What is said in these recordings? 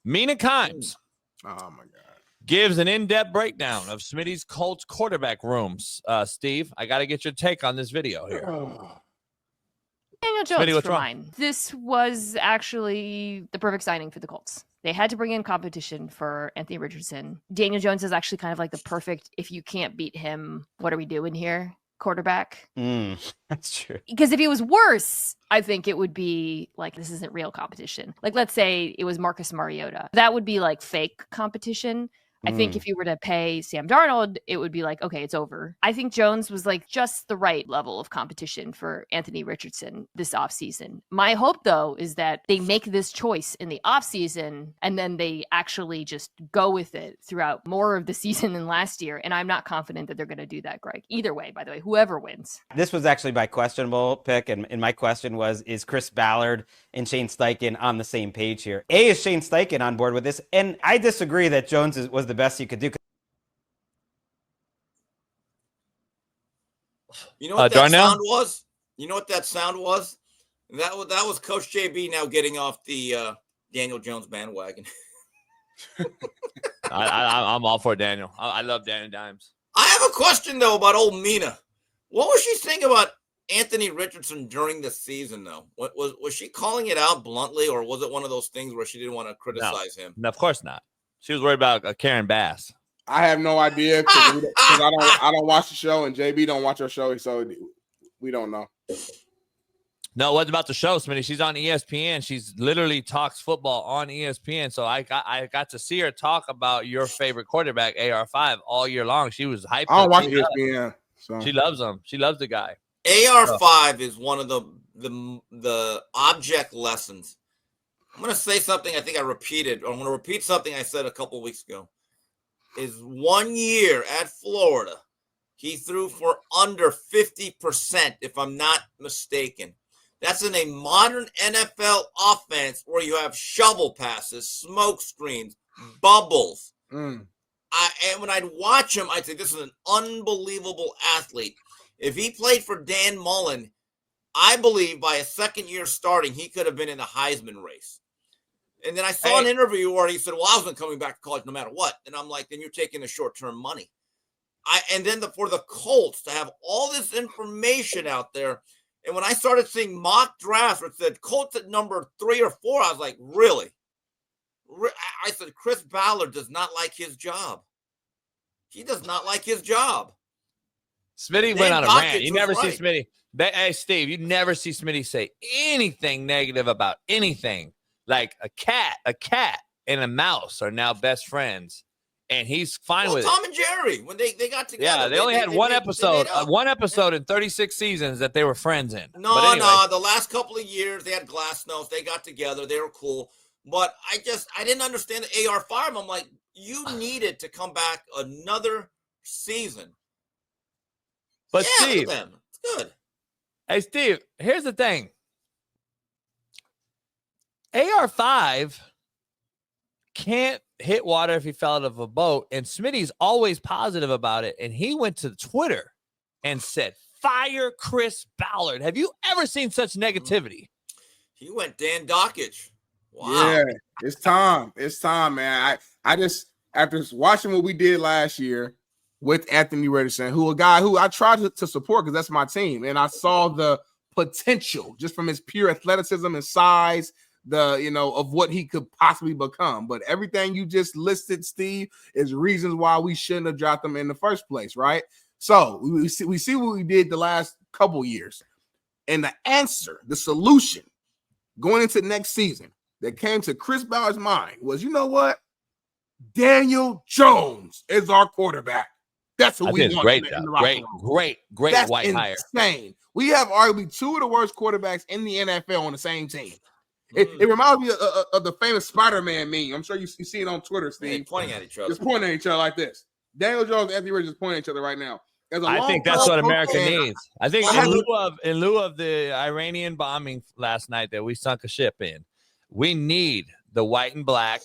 Mina Kimes. Oh, my God. Gives an in-depth breakdown of Smitty's Colts quarterback rooms. Steve, I got to get your take on this video here. Daniel Smitty, Jones what's for wrong? mine. This was actually the perfect signing for the Colts. They had to bring in competition for Anthony Richardson. Daniel Jones is actually kind of like the perfect, if you can't beat him, what are we doing here? Quarterback. That's true. Because if he was worse, I think it would be like, this isn't real competition. Like, let's say it was Marcus Mariota. That would be like fake competition. I think if you were to pay Sam Darnold, it would be like, okay, it's over. I think Jones was like just the right level of competition for Anthony Richardson this offseason. My hope, though, is that they make this choice in the offseason and then they actually just go with it throughout more of the season than last year. And I'm not confident that they're going to do that, Greg. Either way, by the way, whoever wins. This was actually my questionable pick, and my question was, is Chris Ballard and Shane Steichen on the same page here? A, is Shane Steichen on board with this? And I disagree that Jones was the best you could do. You know what that Darnell? sound was? You know what that sound was? That was Coach JB now getting off the Daniel Jones bandwagon. I'm all for Daniel. I love Daniel Dimes. I have a question, though, about old Mina. What was she saying about Anthony Richardson during the season, though? Was she calling it out bluntly, or was it one of those things where she didn't want to criticize him? No, of course not. She was worried about Karen Bass. I have no idea because I don't watch the show, and JB don't watch our show, so we don't know. No, what's about the show, Smitty? She's on ESPN. She's literally talks football on ESPN. So I got to see her talk about your favorite quarterback, AR5, all year long. She was hyped. I don't watch ESPN. So. She loves him. She loves the guy. AR5 is one of the object lessons. I'm going to say something I think I repeated. I'm going to repeat something I said a couple of weeks ago. Is 1 year at Florida, he threw for under 50%, if I'm not mistaken. That's in a modern NFL offense where you have shovel passes, smoke screens, bubbles. And when I'd watch him, I'd say, this is an unbelievable athlete. If he played for Dan Mullen, I believe by a second year starting, he could have been in the Heisman race. And then I saw an interview where he said, well, I wasn't coming back to college no matter what. And I'm like, then you're taking the short-term money. And then for the Colts to have all this information out there, and when I started seeing mock drafts where it said Colts at number 3 or 4, I was like, really? I said, Chris Ballard does not like his job. He does not like his job. Smitty went on a rant. You never see Smitty. Hey, Steve, you never see Smitty say anything negative about anything. Like a cat and a mouse are now best friends, and he's fine with Tom it. and Jerry, when they got together. Yeah, they only had one episode in 36 seasons that they were friends in. No, the last couple of years they had Glasnost. They got together. They were cool. But I didn't understand the AR farm. I'm like, you needed to come back another season. But yeah, Steve, it's good. Hey, Steve, here's the thing. AR5 can't hit water if he fell out of a boat, and Smitty's always positive about it. And he went to Twitter and said, fire Chris Ballard. Have you ever seen such negativity? He went Dan Dockage. Wow. Yeah, it's time. It's time, man. I just, after watching what we did last year with Anthony Richardson, a guy who I tried to support because that's my team, and I saw the potential just from his pure athleticism and size, of what he could possibly become. But everything you just listed, Steve, is reasons why we shouldn't have dropped him in the first place, right? So we see what we did the last couple years. And the answer, the solution going into next season that came to Chris Ballard's mind was, you know what? Daniel Jones is our quarterback. That's what we want. Great That's white insane. hire. Insane. We have arguably two of the worst quarterbacks in the NFL on the same team. It reminds me of the famous Spider-Man meme. I'm sure you see it on Twitter, Steve. Pointing at each other. Just pointing at each other like this. Daniel Jones and Anthony Richardson pointing at each other right now. I think that's what America needs. I think in lieu of the Iranian bombing last night that we sunk a ship in, we need the white and black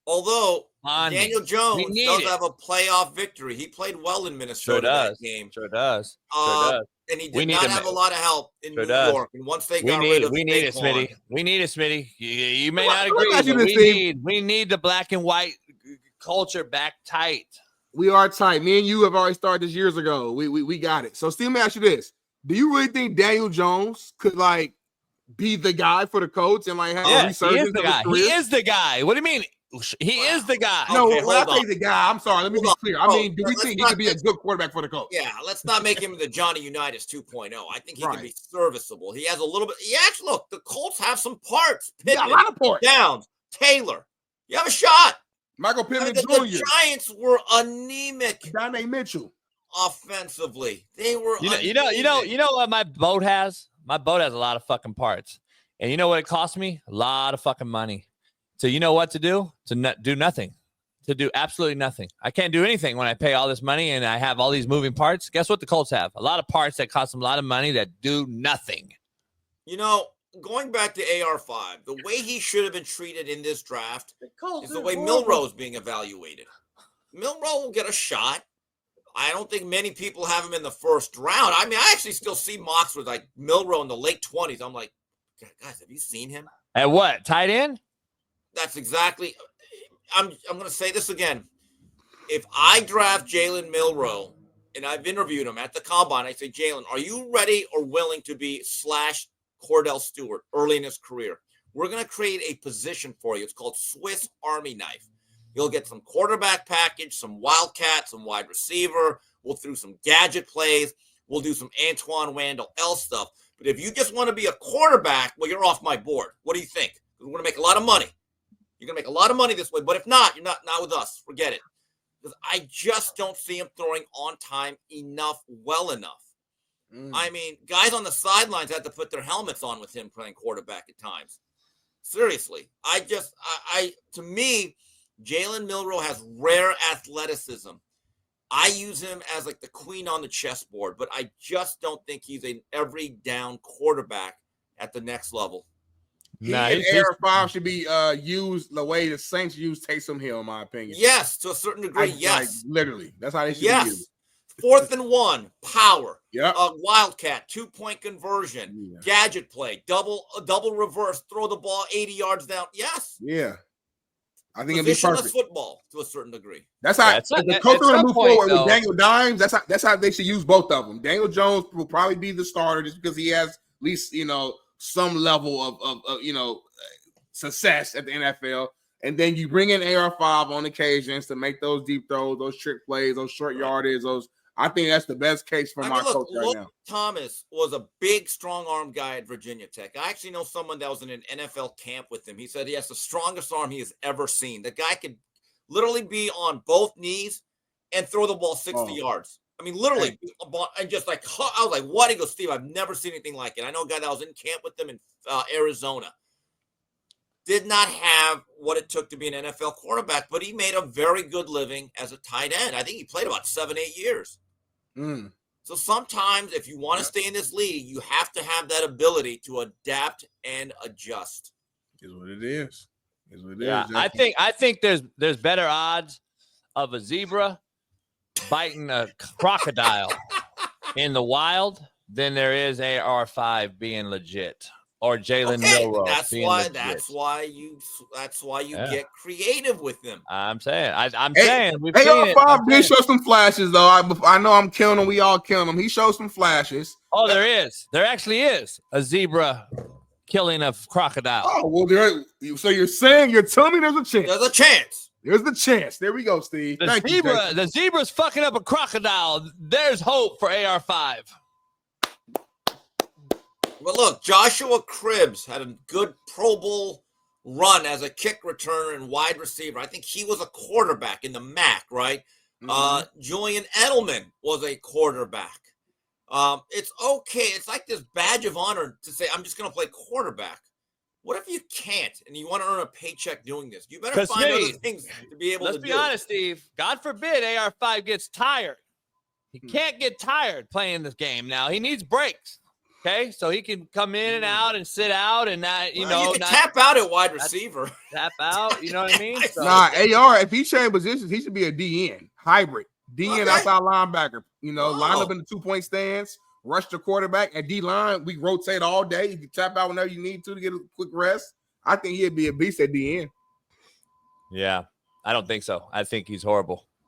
Although Bonding. Daniel Jones We need does it. have a playoff victory. He played well in Minnesota that game. Sure does. Sure does. And he We did need not him. have a lot of help in Sure New does. York. And once they We got rid of need it, Saquon, Smitty. We need it, Smitty. You may Let not me agree, ask you but this, Steve. we need the black and white culture back tight. We are tight. Me and you have already started this years ago. We got it. So, Steve, let me ask you this: do you really think Daniel Jones could like be the guy for the Colts and like have a Yes, he resurgence is the of his guy. career? He is the guy. What do you mean? He is the guy. No, Okay, when I hold say on. the guy, I'm sorry. Let me Hold be on. clear. I No, mean, do we let's think he not could be a get- good quarterback for the Colts? Yeah, let's not make him the Johnny Unitas 2.0. I think he can Right. be serviceable. He has a little bit. Yeah, actually, look, the Colts have some parts. He got a Pittman, lot of points. Downs, Taylor. You have a shot. Michael I Pittman mean, Jr. the Giants were anemic Donnie Mitchell. offensively. They were You anemic. know what my boat has? My boat has a lot of fucking parts. And you know what it cost me? A lot of fucking money. So you know what to do? To do nothing. To do absolutely nothing. I can't do anything when I pay all this money and I have all these moving parts. Guess what the Colts have? A lot of parts that cost them a lot of money that do nothing. You know, going back to AR5, the way he should have been treated in this draft is the way Milroe is being evaluated. Milroe will get a shot. I don't think many people have him in the first round. I mean, I actually still see mocks with like Milroe in the late 20s. I'm like, guys, have you seen him? At what? Tight end? That's exactly. I'm going to say this again. If I draft Jalen Milroe and I've interviewed him at the combine, I say, Jalen, are you ready or willing to be / Cordell Stewart early in his career? We're going to create a position for you. It's called Swiss Army knife. You'll get some quarterback package, some wildcat, some wide receiver. We'll do some gadget plays. We'll do some Antoine Randall L stuff. But if you just want to be a quarterback, well, you're off my board. What do you think? We're going to make a lot of money. You're going to make a lot of money this way. But if not, you're not with us. Forget it. Because I just don't see him throwing on time enough, well enough. I mean, guys on the sidelines had to put their helmets on with him playing quarterback at times. Seriously. To me, Jalen Milroe has rare athleticism. I use him as like the queen on the chessboard, but I just don't think he's an every down quarterback at the next level. He and AR5 should be used the way the Saints use Taysom Hill, in my opinion. Yes, to a certain degree, yes. Like, literally. That's how they should be used. 4th and 1, power. Yeah. Wildcat, 2-point conversion, gadget play, double reverse, throw the ball 80 yards down. Yes. Yeah. I think it'd be perfect. Football to a certain degree. That's how the coach going to move forward with Daniel Dimes. That's how they should use both of them. Daniel Jones will probably be the starter just because he has at least some level of success at the NFL. And then you bring in AR5 on occasions to make those deep throws, those trick plays, those short yardage, those. I think that's the best case for my coach right now. Thomas was a big, strong-arm guy at Virginia Tech. I actually know someone that was in an NFL camp with him. He said he has the strongest arm he has ever seen. The guy could literally be on both knees and throw the ball 60 yards. I mean, literally, and just like, I was like, what? He goes, Steve, I've never seen anything like it. I know a guy that was in camp with them in Arizona. Did not have what it took to be an NFL quarterback, but he made a very good living as a tight end. I think he played about 7-8 years. So sometimes if you want to stay in this league, you have to have that ability to adapt and adjust. Is what it is. I think there's better odds of a zebra biting a crocodile in the wild than there is AR5 being legit or Jalen Milroe. That's why you get creative with them. I'm saying we've seen it. AR5 did show some flashes though. I know I'm killing him. We all killing him. He showed some flashes. Oh, there actually is a zebra killing a crocodile. Oh well, so you're telling me there's a chance. There's a chance. There's the chance. There we go, Steve. The zebra's fucking up a crocodile. There's hope for AR5. But look, Joshua Cribbs had a good Pro Bowl run as a kick returner and wide receiver. I think he was a quarterback in the MAC, right? Julian Edelman was a quarterback. It's okay. It's like this badge of honor to say, I'm just going to play quarterback. What if you can't and you want to earn a paycheck doing this? You better find other things to be able to do. Let's be honest, Steve. God forbid AR5 gets tired. He can't get tired playing this game now. He needs breaks. Okay, so he can come in and out and sit out and not, you can not tap out at wide receiver. tap out. You know what I mean? So, Nah, AR, if he changed positions, he should be a DN hybrid. DN outside linebacker. Line up in the 2-point stance, rush the quarterback. At D line, we rotate all day. You can tap out whenever you need to get a quick rest. I think he'd be a beast at DN. yeah, I don't think so. I think he's horrible.